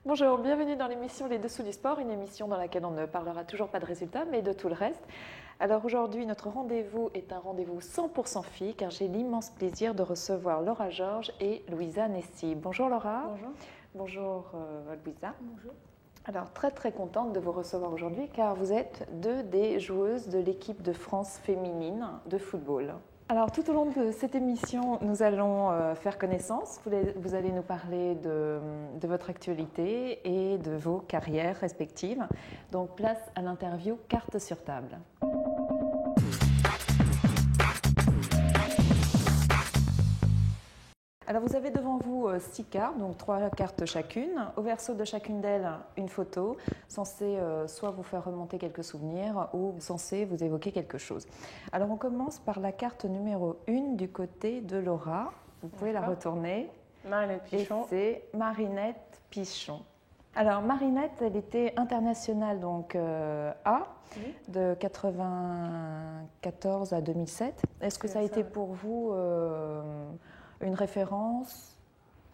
Bonjour, bienvenue dans l'émission Les Dessous du sport, une émission dans laquelle on ne parlera toujours pas de résultats, mais de tout le reste. Alors aujourd'hui, notre rendez-vous est un rendez-vous 100% filles, car j'ai l'immense plaisir de recevoir Laura Georges et Louisa Nesti. Bonjour Laura. Bonjour. Bonjour Louisa. Bonjour. Alors très contente de vous recevoir aujourd'hui, car vous êtes deux des joueuses de l'équipe de France féminine de football. Alors tout au long de cette émission, nous allons faire connaissance. Vous allez nous parler de votre actualité et de vos carrières respectives. Donc place à l'interview carte sur table. Alors vous avez devant vous 6 cartes, donc 3 cartes chacune. Au verso de chacune d'elles, une photo censée soit vous faire remonter quelques souvenirs ou censée vous évoquer quelque chose. Alors on commence par la carte numéro 1 du côté de Laura. Vous pouvez la retourner. Marinette Pichon. Et c'est Marinette Pichon. Alors Marinette, elle était internationale donc A de 94 à 2007. Est-ce que ça a été pour vous une référence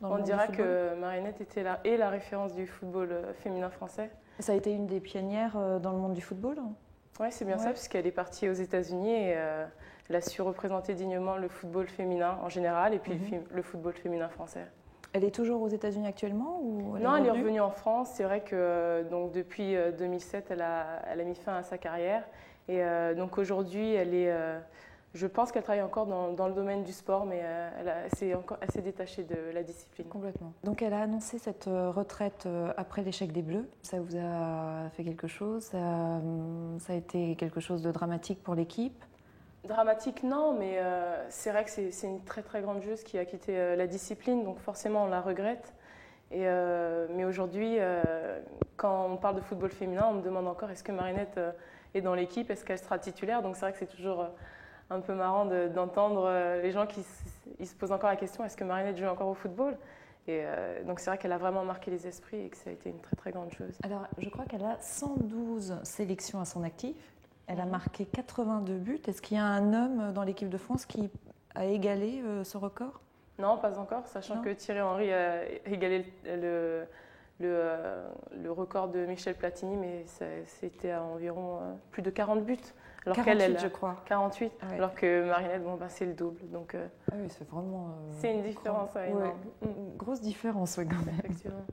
dans le On monde dira du football? que Marinette était la référence du football féminin français. Ça a été une des pionnières dans le monde du football? Oui, c'est bien ça, puisqu'elle est partie aux États-Unis et elle a su représenter dignement le football féminin en général et puis le football féminin français. Elle est toujours aux États-Unis actuellement ou Non, elle est revenue en France. C'est vrai que donc, depuis 2007, elle a mis fin à sa carrière. Et donc aujourd'hui, elle est... je pense qu'elle travaille encore dans le domaine du sport, mais elle s'est détachée de la discipline. Complètement. Donc elle a annoncé cette retraite après l'échec des Bleus. Ça vous a fait quelque chose? Ça a été quelque chose de dramatique pour l'équipe? Dramatique, non, mais c'est vrai que c'est une très grande joueuse qui a quitté la discipline, donc forcément on la regrette. Mais aujourd'hui, quand on parle de football féminin, on me demande encore est-ce que Marinette est dans l'équipe, est-ce qu'elle sera titulaire? Donc c'est vrai que c'est toujours un peu marrant d'entendre les gens qui se posent encore la question est-ce que Marinette joue encore au football? Et donc c'est vrai qu'elle a vraiment marqué les esprits et que ça a été une très grande chose. Alors je crois qu'elle a 112 sélections à son actif. Elle a marqué 82 buts. Est-ce qu'il y a un homme dans l'équipe de France qui a égalé ce record? Non, pas encore, sachant que Thierry Henry a égalé le record de Michel Platini, mais c'était à environ plus de 40 buts. Alors 48, je crois. 48, ouais. Alors que Marinette, c'est le double. Donc, ah oui, c'est vraiment... c'est une différence énorme. Grosse différence, oui, quand même. Effectivement.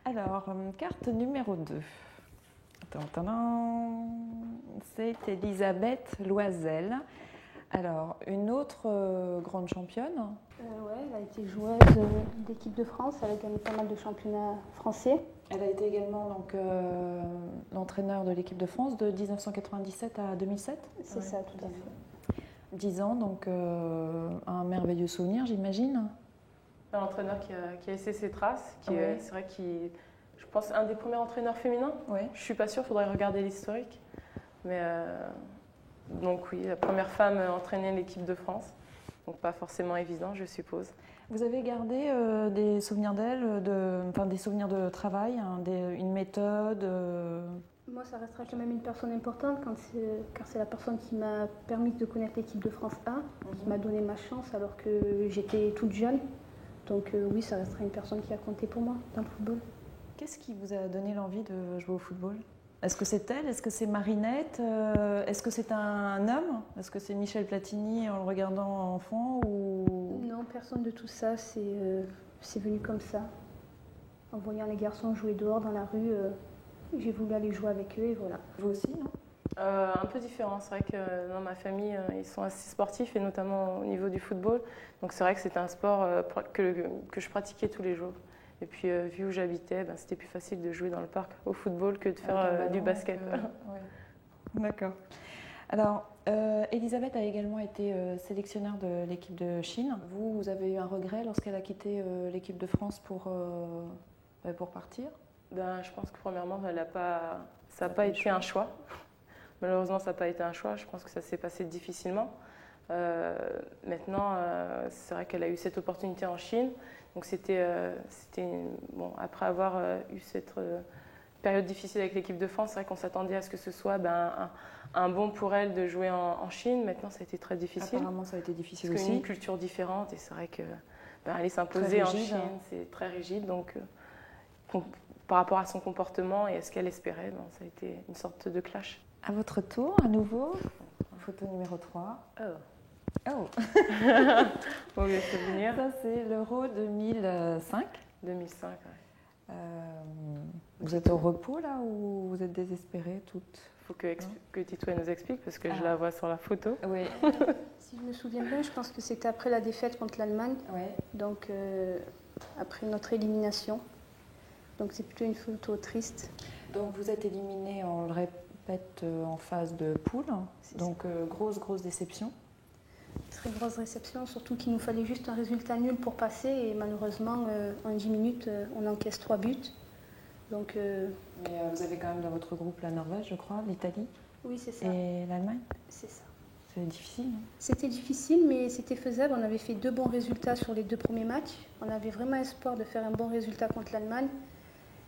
Alors, carte numéro 2. C'est Elisabeth Loisel. Alors, une autre grande championne. Oui, elle a été joueuse d'équipe de France. Elle a gagné pas mal de championnats français. Elle a été également donc, l'entraîneur de l'équipe de France de 1997 à 2007. C'est ça, tout à fait. 10 ans, donc un merveilleux souvenir, j'imagine. Un entraîneur qui a laissé ses traces, c'est vrai qu'il... Je pense un des premiers entraîneurs féminins. Oui. Je ne suis pas sûre, il faudrait regarder l'historique. Mais donc oui, la première femme à entraîner l'équipe de France. Donc pas forcément évident, je suppose. Vous avez gardé des souvenirs d'elle, des souvenirs de travail, une méthode Moi, ça restera quand même une personne importante car c'est la personne qui m'a permis de connaître l'équipe de France A, qui m'a donné ma chance alors que j'étais toute jeune. Donc oui, ça restera une personne qui a compté pour moi dans le football. Qu'est-ce qui vous a donné l'envie de jouer au football? Est-ce que c'est elle? Est-ce que c'est Marinette? Est-ce que c'est un homme? Est-ce que c'est Michel Platini en le regardant enfant ou... Non, personne de tout ça. C'est venu comme ça. En voyant les garçons jouer dehors dans la rue, j'ai voulu aller jouer avec eux et voilà. Vous aussi, non? Un peu différent. C'est vrai que dans ma famille, ils sont assez sportifs et notamment au niveau du football. Donc c'est vrai que c'était un sport que je pratiquais tous les jours. Et puis, vu où j'habitais, c'était plus facile de jouer dans le parc au football que de faire du basket. Ouais. D'accord. Alors, Elisabeth a également été sélectionneur de l'équipe de Chine. Vous avez eu un regret lorsqu'elle a quitté l'équipe de France pour partir? Je pense que premièrement, ça n'a pas été un choix. Malheureusement, ça n'a pas été un choix. Je pense que ça s'est passé difficilement. Maintenant, c'est vrai qu'elle a eu cette opportunité en Chine. Donc c'était après avoir eu cette période difficile avec l'équipe de France, c'est vrai qu'on s'attendait à ce que ce soit un bon pour elle de jouer en Chine. Maintenant, ça a été très difficile. Apparemment, ça a été difficile parce aussi. Une culture différente et c'est vrai que aller s'imposer en Chine, c'est très rigide. Donc par rapport à son comportement et à ce qu'elle espérait, ça a été une sorte de clash. À votre tour, à nouveau, photo numéro 3. Oh. Mauvais souvenir. Ça, c'est l'Euro 2005. 2005, ouais. Vous êtes au repos là ou vous êtes désespérées toutes? Il faut que Titouan nous explique parce que je la vois sur la photo. Oui. Si je me souviens bien, je pense que c'était après la défaite contre l'Allemagne, donc après notre élimination. Donc c'est plutôt une photo triste. Donc vous êtes éliminés, on le répète, en phase de poule. Donc grosse déception. Très grosse réception, surtout qu'il nous fallait juste un résultat nul pour passer et malheureusement en 10 minutes on encaisse 3 buts. Donc, Mais vous avez quand même dans votre groupe la Norvège, je crois, l'Italie. Oui, c'est ça. Et l'Allemagne. C'est ça. C'est difficile. C'était difficile, mais c'était faisable. On avait fait 2 bons résultats sur les 2 premiers matchs. On avait vraiment espoir de faire un bon résultat contre l'Allemagne.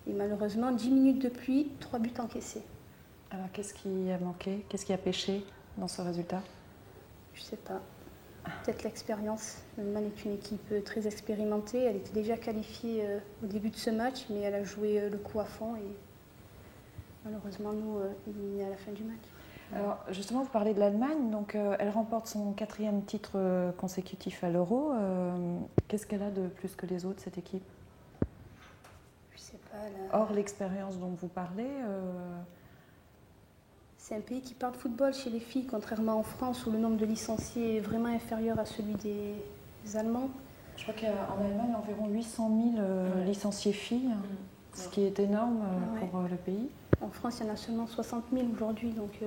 Et malheureusement, 10 minutes de pluie, 3 buts encaissés. Alors qu'est-ce qui a manqué? Qu'est-ce qui a pêché dans ce résultat? Je sais pas. Peut-être l'expérience. L'Allemagne est une équipe très expérimentée. Elle était déjà qualifiée au début de ce match, mais elle a joué le coup à fond et malheureusement nous éliminés à la fin du match. Alors justement, vous parlez de l'Allemagne, donc elle remporte son 4e titre consécutif à l'Euro. Qu'est-ce qu'elle a de plus que les autres, cette équipe? Je sais pas. Hors l'expérience dont vous parlez. C'est un pays qui parle football chez les filles, contrairement en France où le nombre de licenciés est vraiment inférieur à celui des Allemands. Je crois qu'en Allemagne, environ 800 000 licenciés filles, ce qui est énorme pour le pays. En France, il y en a seulement 60 000 aujourd'hui, donc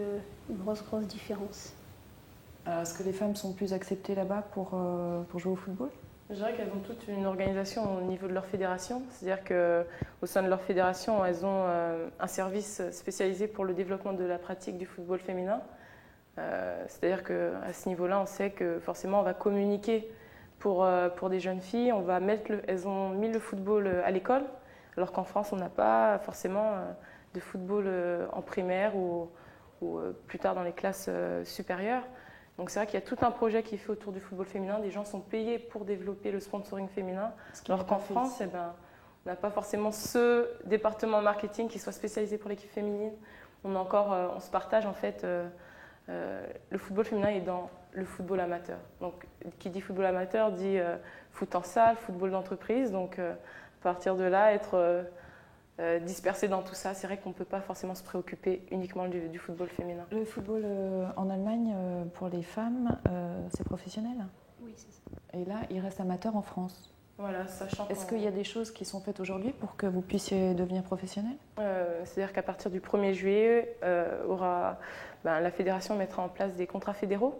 une grosse différence. Alors, est-ce que les femmes sont plus acceptées là-bas pour jouer au football? Je dirais qu'elles ont toute une organisation au niveau de leur fédération. C'est-à-dire qu'au sein de leur fédération, elles ont un service spécialisé pour le développement de la pratique du football féminin. C'est-à-dire qu'à ce niveau-là, on sait que forcément, on va communiquer pour des jeunes filles. Elles ont mis le football à l'école, alors qu'en France, on n'a pas forcément de football en primaire ou plus tard dans les classes supérieures. Donc c'est vrai qu'il y a tout un projet qui est fait autour du football féminin. Des gens sont payés pour développer le sponsoring féminin. Alors qu'en France, on n'a pas forcément ce département marketing qui soit spécialisé pour l'équipe féminine. On se partage en fait. Le football féminin est dans le football amateur. Donc qui dit football amateur dit foot en salle, football d'entreprise. Donc à partir de là, être dispersé dans tout ça, c'est vrai qu'on ne peut pas forcément se préoccuper uniquement du football féminin. Le football en Allemagne, pour les femmes, c'est professionnel? Oui, c'est ça. Et là, il reste amateur en France. Voilà, sachant Est-ce qu'il y a des choses qui sont faites aujourd'hui pour que vous puissiez devenir professionnel? C'est-à-dire qu'à partir du 1er juillet, la fédération mettra en place des contrats fédéraux,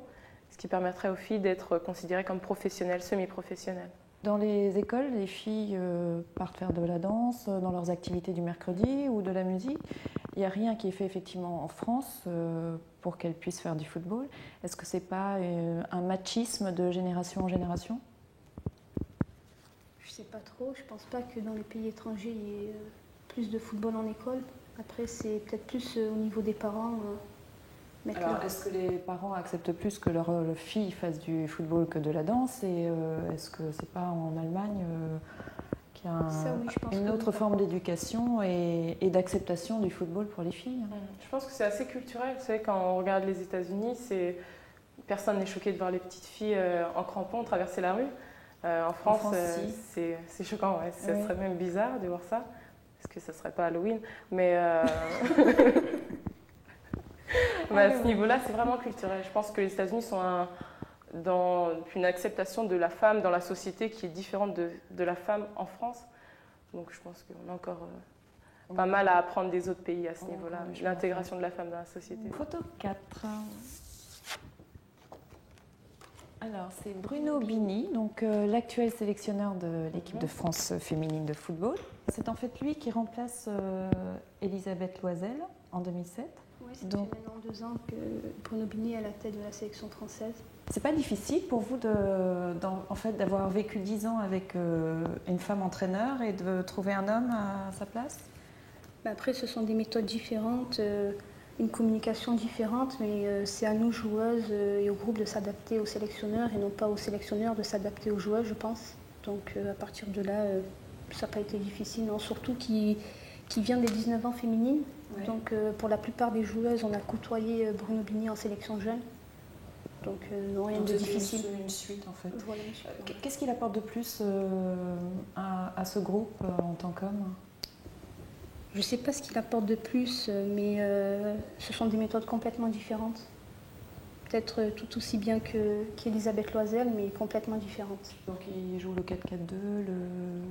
ce qui permettrait aux filles d'être considérées comme professionnelles, semi-professionnelles. Dans les écoles, les filles partent faire de la danse dans leurs activités du mercredi ou de la musique. Il n'y a rien qui est fait effectivement en France pour qu'elles puissent faire du football. Est-ce que ce n'est pas un machisme de génération en génération? Je ne sais pas trop. Je ne pense pas que dans les pays étrangers, il y ait plus de football en école. Après, c'est peut-être plus au niveau des parents. Alors, est-ce que les parents acceptent plus que leur fille fasse du football que de la danse? Et est-ce que c'est pas en Allemagne qu'il y a une autre forme d'éducation et d'acceptation du football pour les filles? Je pense que c'est assez culturel. Vous savez, quand on regarde les États-Unis, personne n'est choqué de voir les petites filles en crampons traverser la rue. En France, c'est choquant. Ouais. Ça serait même bizarre de voir ça, parce que ça serait pas Halloween. Mais à ce niveau-là, c'est vraiment culturel. Je pense que les États-Unis sont dans une acceptation de la femme dans la société qui est différente de la femme en France. Donc je pense qu'on a encore pas mal à apprendre des autres pays à ce niveau-là, l'intégration de la femme dans la société. Photo 4. Alors, c'est Bruno Bini, donc l'actuel sélectionneur de l'équipe de France féminine de football. C'est en fait lui qui remplace Elisabeth Loisel en 2007. Oui, ça fait maintenant 2 ans que Bruno Bini est à la tête de la sélection française. C'est pas difficile pour vous d'avoir vécu 10 ans avec une femme entraîneur et de trouver un homme à sa place? Après, ce sont des méthodes différentes, une communication différente, mais c'est à nous, joueuses et au groupe, de s'adapter aux sélectionneurs et non pas aux sélectionneurs de s'adapter aux joueuses, je pense. Donc à partir de là, ça n'a pas été difficile, non, surtout qui vient des 19 ans féminines. Ouais. Donc pour la plupart des joueuses, on a côtoyé Bruno Bini en sélection jeune. Donc non, rien de difficile. Une suite en fait. Voilà, une suite, ouais. Qu'est-ce qu'il apporte de plus à ce groupe en tant qu'homme? Je ne sais pas ce qu'il apporte de plus, mais ce sont des méthodes complètement différentes. Peut-être tout aussi bien qu'Elisabeth Loisel, mais complètement différentes. Donc il joue le 4-4-2,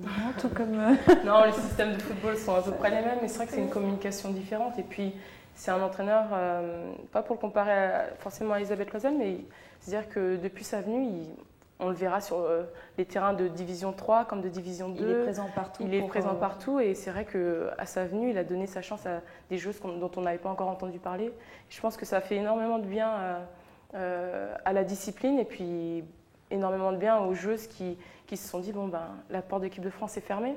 non, tout comme... Non, les systèmes de football sont à peu près les mêmes, mais c'est vrai que c'est une communication différente. Et puis c'est un entraîneur, pas pour le comparer forcément à Elisabeth Loisel, mais c'est-à-dire que depuis sa venue, on le verra sur les terrains de Division 3 comme de Division 2. Il est présent partout. Il est présent partout et c'est vrai qu'à sa venue, il a donné sa chance à des joueuses dont on n'avait pas encore entendu parler. Et je pense que ça fait énormément de bien à la discipline et puis énormément de bien aux joueuses qui se sont dit bon ben la porte de l'équipe de France est fermée.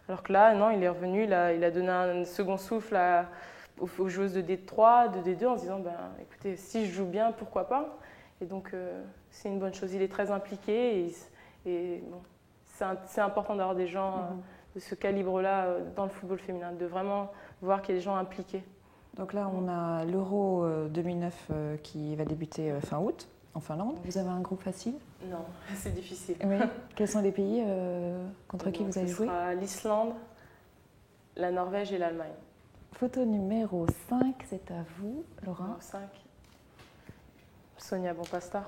Alors que là, non, il est revenu, il a donné un second souffle aux joueuses de D3, de D2 en se disant ben écoutez, si je joue bien, pourquoi pas. Et donc, c'est une bonne chose. Il est très impliqué et bon, c'est important d'avoir des gens de ce calibre-là dans le football féminin, de vraiment voir qu'il y a des gens impliqués. Donc là, on a l'Euro 2009 qui va débuter fin août en Finlande. Vous avez un groupe facile? Non, c'est difficile. Oui. Quels sont les pays contre qui vous allez jouer? Ce sera l'Islande, la Norvège et l'Allemagne. Photo numéro 5, c'est à vous, Laura. Numéro 5. Sonia Bonpastor.